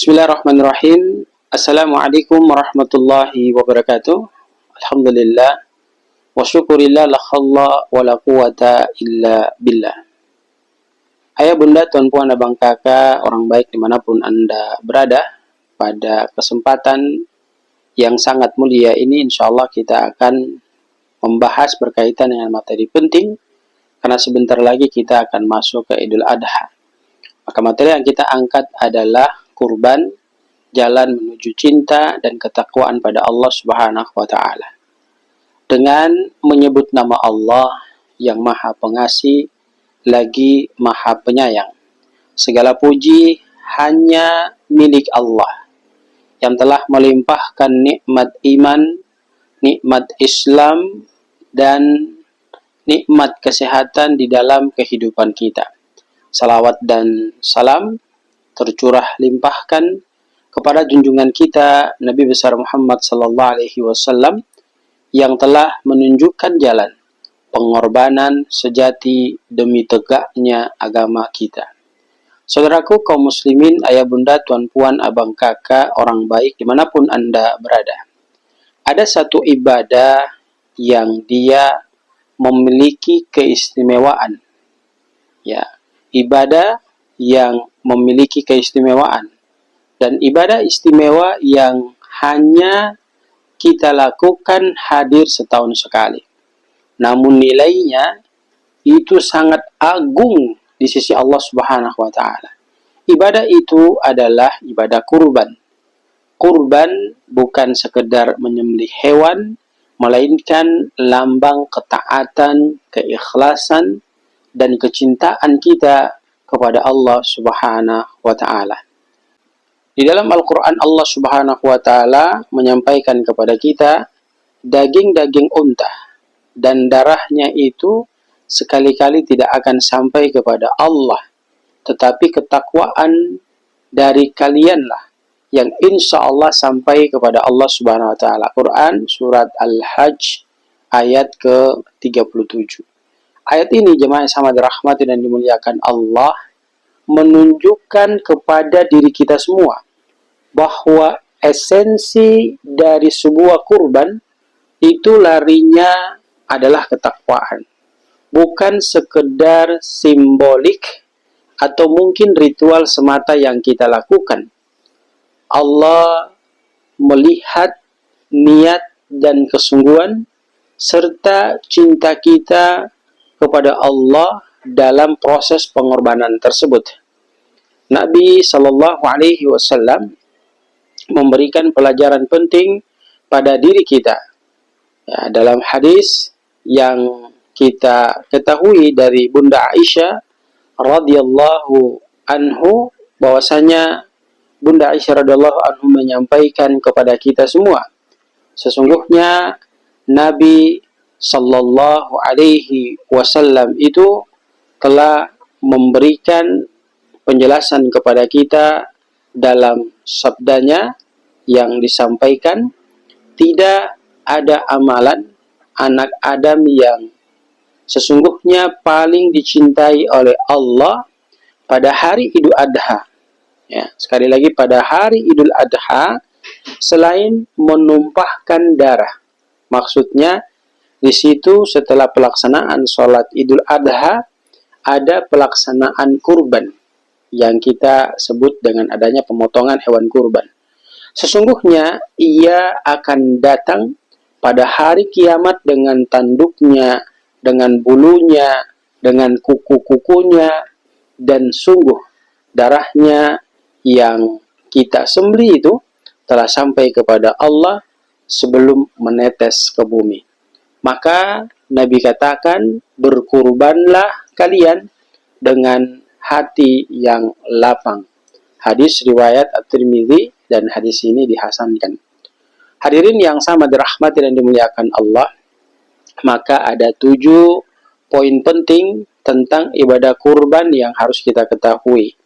Bismillahirrahmanirrahim. Assalamualaikum warahmatullahi wabarakatuh. Alhamdulillah. Wa syukurillah la khalla wa la quwata illa billah. Ayah bunda, tuan puan, abang kakak, orang baik dimanapun anda berada, pada kesempatan yang sangat mulia ini insyaallah kita akan membahas berkaitan dengan materi penting, karena sebentar lagi kita akan masuk ke Idul Adha. Maka materi yang kita angkat adalah kurban, jalan menuju cinta dan ketakwaan pada Allah Subhanahu wa taala. Dengan menyebut nama Allah yang Maha Pengasih lagi Maha Penyayang. Segala puji hanya milik Allah yang telah melimpahkan nikmat iman, nikmat Islam, dan nikmat kesehatan di dalam kehidupan kita. Salawat dan salam tercurah limpahkan kepada junjungan kita Nabi besar Muhammad sallallahu alaihi wasallam yang telah menunjukkan jalan pengorbanan sejati demi tegaknya agama kita. Saudaraku kaum muslimin, ayah bunda, tuan puan, abang kakak, orang baik dimanapun anda berada. Ada satu ibadah yang dia memiliki keistimewaan. Ya, ibadah yang memiliki keistimewaan, dan ibadah istimewa yang hanya kita lakukan hadir setahun sekali. Namun nilainya itu sangat agung di sisi Allah Subhanahu wa taala. Ibadah itu adalah ibadah kurban. Kurban bukan sekedar menyembelih hewan, melainkan lambang ketaatan, keikhlasan, dan kecintaan kita kepada Allah Subhanahu wa taala. Di dalam Al-Quran Allah Subhanahu wa ta'ala menyampaikan kepada kita, daging-daging unta dan darahnya itu sekali-kali tidak akan sampai kepada Allah, tetapi ketakwaan dari kalianlah yang insya Allah sampai kepada Allah Subhanahu wa ta'ala. Quran surat Al-Hajj ayat ke-37. Ayat ini jemaah yang sama dirahmati dan dimuliakan Allah menunjukkan kepada diri kita semua bahwa esensi dari sebuah kurban itu larinya adalah ketakwaan, bukan sekedar simbolik atau mungkin ritual semata yang kita lakukan. Allah melihat niat dan kesungguhan serta cinta kita kepada Allah dalam proses pengorbanan tersebut. Nabi Shallallahu Alaihi Wasallam memberikan pelajaran penting pada diri kita. Ya, dalam hadis yang kita ketahui dari Bunda Aisyah radhiyallahu anhu, bahwasanya Bunda Aisyah radhiyallahu anhu menyampaikan kepada kita semua, sesungguhnya Nabi Sallallahu Alaihi Wasallam itu telah memberikan penjelasan kepada kita dalam sabdanya yang disampaikan, tidak ada amalan anak Adam yang sesungguhnya paling dicintai oleh Allah pada hari Idul Adha. Ya, sekali lagi, pada hari Idul Adha, selain menumpahkan darah. Maksudnya di situ setelah pelaksanaan sholat Idul Adha ada pelaksanaan kurban yang kita sebut dengan adanya pemotongan hewan kurban. Sesungguhnya ia akan datang pada hari kiamat dengan tanduknya, dengan bulunya, dengan kuku-kukunya, dan sungguh darahnya yang kita sembelih itu telah sampai kepada Allah sebelum menetes ke bumi. Maka Nabi katakan, berkurbanlah kalian dengan hati yang lapang. Hadis riwayat At-Tirmidzi, dan hadis ini dihasankan. Hadirin yang sama dirahmati dan dimuliakan Allah, maka ada 7 poin penting tentang ibadah kurban yang harus kita ketahui.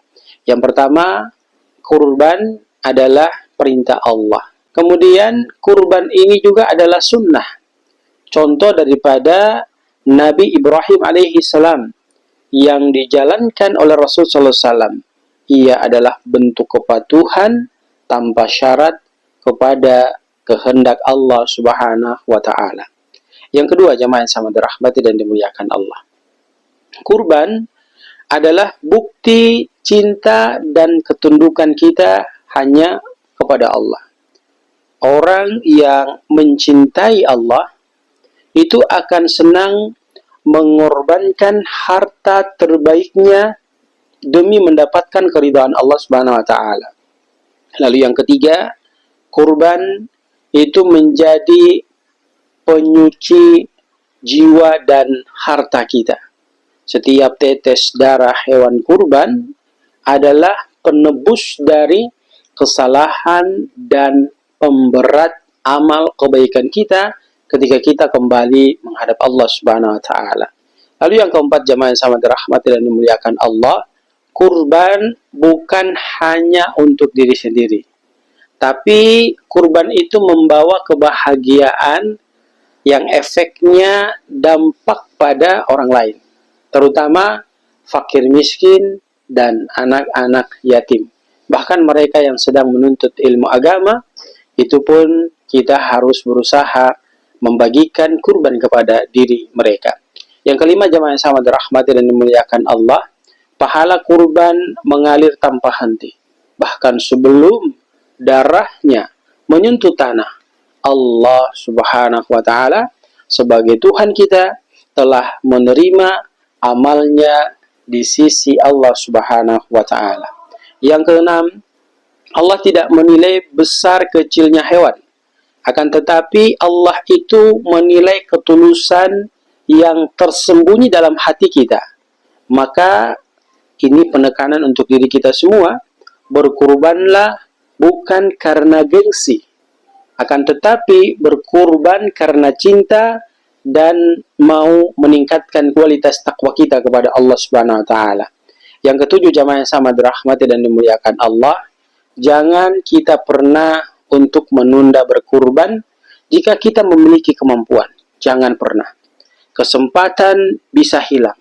Yang pertama, kurban adalah perintah Allah. Kemudian kurban ini juga adalah sunnah. Contoh daripada Nabi Ibrahim alaihi salam yang dijalankan oleh Rasul sallallahu alaihi wasallam. ia adalah bentuk kepatuhan tanpa syarat kepada kehendak Allah Subhanahu wa Ta'ala. Yang kedua, jamaah yang sama dirahmati dan dimuliakan Allah, kurban adalah bukti cinta dan ketundukan kita hanya kepada Allah. Orang yang mencintai Allah itu akan senang mengorbankan harta terbaiknya demi mendapatkan keridhaan Allah Subhanahu wa Ta'ala. Lalu yang ketiga, kurban itu menjadi penyuci jiwa dan harta kita. Setiap tetes darah hewan kurban adalah penebus dari kesalahan dan pemberat amal kebaikan kita ketika kita kembali menghadap Allah Subhanahu wa Ta'ala. Lalu yang keempat, jamaah yang sama dirahmati dan dimuliakan Allah, kurban bukan hanya untuk diri sendiri, tapi kurban itu membawa kebahagiaan yang efeknya dampak pada orang lain, terutama fakir miskin dan anak-anak yatim. Bahkan mereka yang sedang menuntut ilmu agama, itu pun kita harus berusaha membagikan kurban kepada diri mereka. Yang kelima, jamaah yang sama dirahmati dan dimuliakan Allah, pahala kurban mengalir tanpa henti. Bahkan sebelum darahnya menyentuh tanah, Allah Subhanahu wa Ta'ala sebagai Tuhan kita telah menerima amalnya di sisi Allah Subhanahu wa Ta'ala. Yang keenam, Allah tidak menilai besar kecilnya hewan, akan tetapi Allah itu menilai ketulusan yang tersembunyi dalam hati kita. Maka ini penekanan untuk diri kita semua, berkurbanlah bukan karena gengsi, akan tetapi berkurban karena cinta dan mau meningkatkan kualitas takwa kita kepada Allah Subhanahu wa Ta'ala. Yang ketujuh, jamaah yang sama dirahmati dan dimuliakan Allah, jangan kita pernah untuk menunda berkurban jika kita memiliki kemampuan. Jangan pernah. Kesempatan bisa hilang,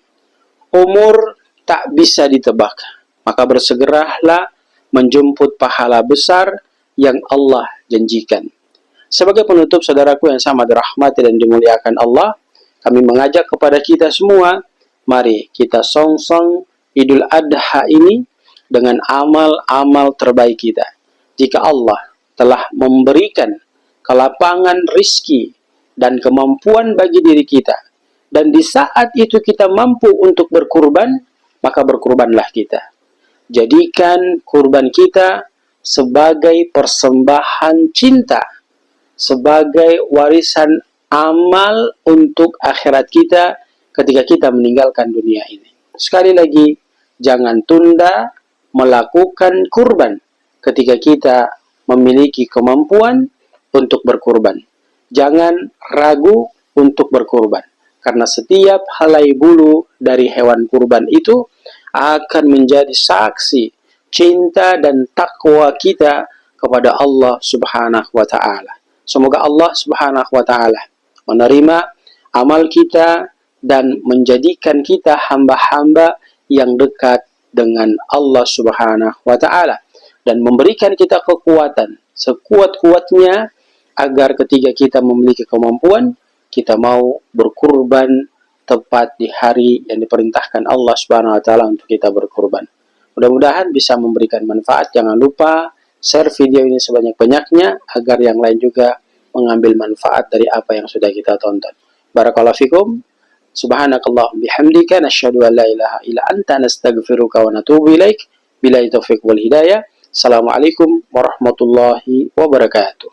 umur tak bisa ditebak, maka bersegeralah menjemput pahala besar yang Allah janjikan. Sebagai penutup, saudaraku yang sama dirahmati dan dimuliakan Allah, kami mengajak kepada kita semua, mari kita songsong Idul Adha ini dengan amal-amal terbaik kita. Jika Allah telah memberikan kelapangan rizki dan kemampuan bagi diri kita, dan di saat itu kita mampu untuk berkurban, maka berkurbanlah kita. Jadikan kurban kita sebagai persembahan cinta, sebagai warisan amal untuk akhirat kita ketika kita meninggalkan dunia ini. Sekali lagi, jangan tunda melakukan kurban ketika kita memiliki kemampuan untuk berkurban. Jangan ragu untuk berkurban, karena setiap helai bulu dari hewan kurban itu akan menjadi saksi cinta dan takwa kita kepada Allah Subhanahu wa Ta'ala. Semoga Allah Subhanahu wa Ta'ala menerima amal kita dan menjadikan kita hamba-hamba yang dekat dengan Allah Subhanahu wa Ta'ala, dan memberikan kita kekuatan sekuat-kuatnya agar ketika kita memiliki kemampuan, kita mau berkurban tepat di hari yang diperintahkan Allah Subhanahu wa Ta'ala untuk kita berkurban. Mudah-mudahan bisa memberikan manfaat. Jangan lupa share video ini sebanyak-banyaknya agar yang lain juga mengambil manfaat dari apa yang sudah kita tonton. Barakallahu fikum. Subhanakallah bihamdika nasyhadu an la ilaha illa anta nastaghfiruka wa natubu ilaik. Billahi taufiq wal hidayah. Assalamualaikum warahmatullahi wabarakatuh.